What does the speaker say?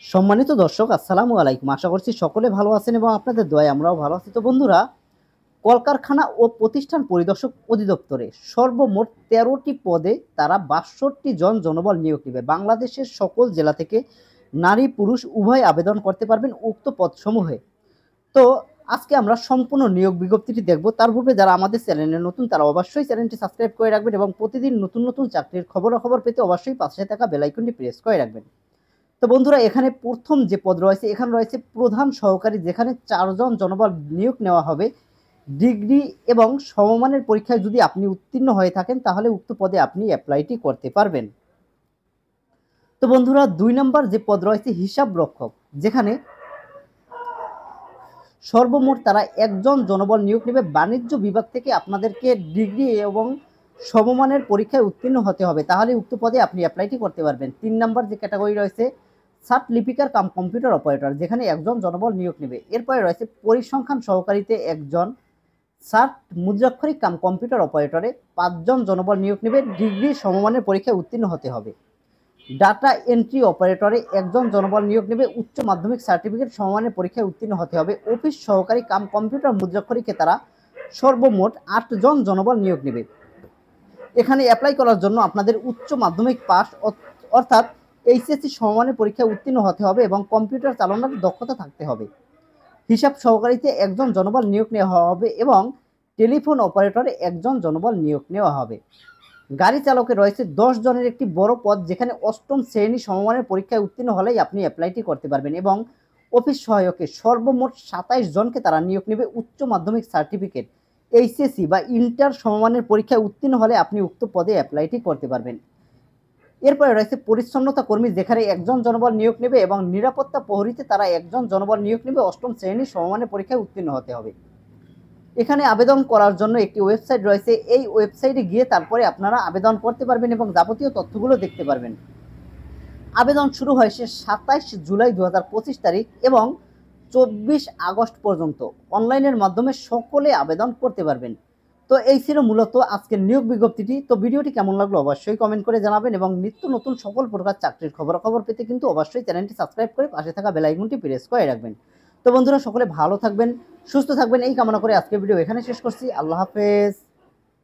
সম্মানিত দর্শক, আসসালামু আলাইকুম। আশা করছি সকলে ভালো আছেন এবং আপনাদের দোয়ায় আমরাও ভালো আছি। তো বন্ধুরা, কলকারখানা ও প্রতিষ্ঠান পরিদর্শক অধিদপ্তরে সর্বমোট ১৩টি পদে তারা ৬২ জন জনবল নিয়োগ নেবে। বাংলাদেশের সকল জেলা থেকে নারী পুরুষ উভয় আবেদন করতে পারবেন উক্ত পদসমূহে। তো আজকে আমরা সম্পূর্ণ নিয়োগ বিজ্ঞপ্তিটি দেখব। তার পূর্বে যারা আমাদের চ্যানেলে নতুন তারা অবশ্যই চ্যানেলটি সাবস্ক্রাইব করে রাখবেন এবং প্রতিদিন নতুন চাকরির খবরাখবর পেতে অবশ্যই পাশে থাকা বেল আইকনটি প্রেস করে রাখবেন। তো বন্ধুরা, এখানে প্রথম যে পদ রয়েছে, এখানে রয়েছে প্রধান সহকারী, যেখানে ৪ জন জনবল নিয়োগ নেওয়া হবে। ডিগ্রি এবং সমমানের পরীক্ষায় যদি আপনি উত্তীর্ণ হয়ে থাকেন তাহলে উক্ত পদে আপনি অ্যাপ্লাইটি করতে পারবেন। তো বন্ধুরা, ২ নম্বর যে পদ রয়েছে হিসাব রক্ষক, যেখানে সর্বমোট তারা ১ জন জনবল নিয়োগ নেবে। বাণিজ্য বিভাগ থেকে আপনাদেরকে ডিগ্রি এবং সমমানের পরীক্ষায় উত্তীর্ণ হতে হবে, তাহলে উক্ত পদে আপনি অ্যাপ্লাইটি করতে পারবেন। ৩ নম্বর যে ক্যাটাগরি রয়েছে সার্ট লিপিকার কাম কম্পিউটার অপারেটর, যেখানে ১ জন জনবল নিয়োগ নেবে। এরপরে রয়েছে পরিসংখ্যান সহকারীতে ১ জন, সার্ট মুদ্রাক্ষরিক কাম কম্পিউটার অপারেটরে ৫ জন জনবল নিয়োগ নেবে। ডিগ্রি সমমানের পরীক্ষায় উত্তীর্ণ হতে হবে। ডাটা এন্ট্রি অপারেটরে ১ জন জনবল নিয়োগ নেবে। উচ্চ মাধ্যমিক সার্টিফিকেট সমমানের পরীক্ষায় উত্তীর্ণ হতে হবে। অফিস সহকারী কাম কম্পিউটার মুদ্রাক্ষরিকে তারা সর্বমোট ৮ জন জনবল নিয়োগ নেবে। এখানে অ্যাপ্লাই করার জন্য আপনাদের উচ্চ মাধ্যমিক পাস অর্থাৎ এইচএসসি সমমানের পরীক্ষায় উত্তীর্ণ হতে হবে এবং কম্পিউটার চালানোর দক্ষতা থাকতে হবে। হিসাব সহকারীতে ১ জন জনবল নিয়োগ নেওয়া হবে এবং টেলিফোন অপারেটরে ১ জন জনবল নিয়োগ নেওয়া হবে। গাড়ি চালকে রয়েছে ১০ জনের একটি বড় পদ, যেখানে ৮ম শ্রেণী সমমানের পরীক্ষায় উত্তীর্ণ হলেই আপনি অ্যাপ্লাইটি করতে পারবেন এবং অফিস সহায়কে সর্বমোট ২৭ জনকে তারা নিয়োগ নেবে। উচ্চ মাধ্যমিক সার্টিফিকেট এইচএসসি বা ইন্টার সমমানের পরীক্ষায় উত্তীর্ণ হলে আপনি উক্ত পদে অ্যাপ্লাইটি করতে পারবেন। এরপরে রয়েছে পরিচ্ছন্নতা কর্মী, যেখানে ১ জন জনবল নিয়োগ নেবে এবং নিরাপত্তা প্রহরীতে তারা ১ জন জনবল নিয়োগ নেবে। ৮ম শ্রেণী সমমানের পরীক্ষায় উত্তীর্ণ হতে হবে। এখানে আবেদন করার জন্য একটি ওয়েবসাইট রয়েছে। এই ওয়েবসাইটে গিয়ে তারপরে আপনারা আবেদন করতে পারবেন এবং যাবতীয় তথ্যগুলো দেখতে পারবেন। আবেদন শুরু হয় ২৭ জুলাই ২০২৫ তারিখ এবং ২৪ আগস্ট পর্যন্ত অনলাইনের মাধ্যমে সকলে আবেদন করতে পারবেন। তো এই ছিল মূলত আজকের নিয়োগ বিজ্ঞপ্তিটি। তো ভিডিওটি কেমন লাগলো অবশ্যই কমেন্ট করে জানাবেন এবং নিত্য নতুন সকল প্রকার চাকরির খবর পেতে কিন্তু অবশ্যই চ্যানেলটি সাবস্ক্রাইব করে পাশে থাকা বেল আইকনটি প্রেস করে রাখবেন। তো বন্ধুরা, সকলে ভালো থাকবেন, সুস্থ থাকবেন এই কামনা করে আজকের ভিডিও এখানে শেষ করছি। আল্লাহ হাফেজ।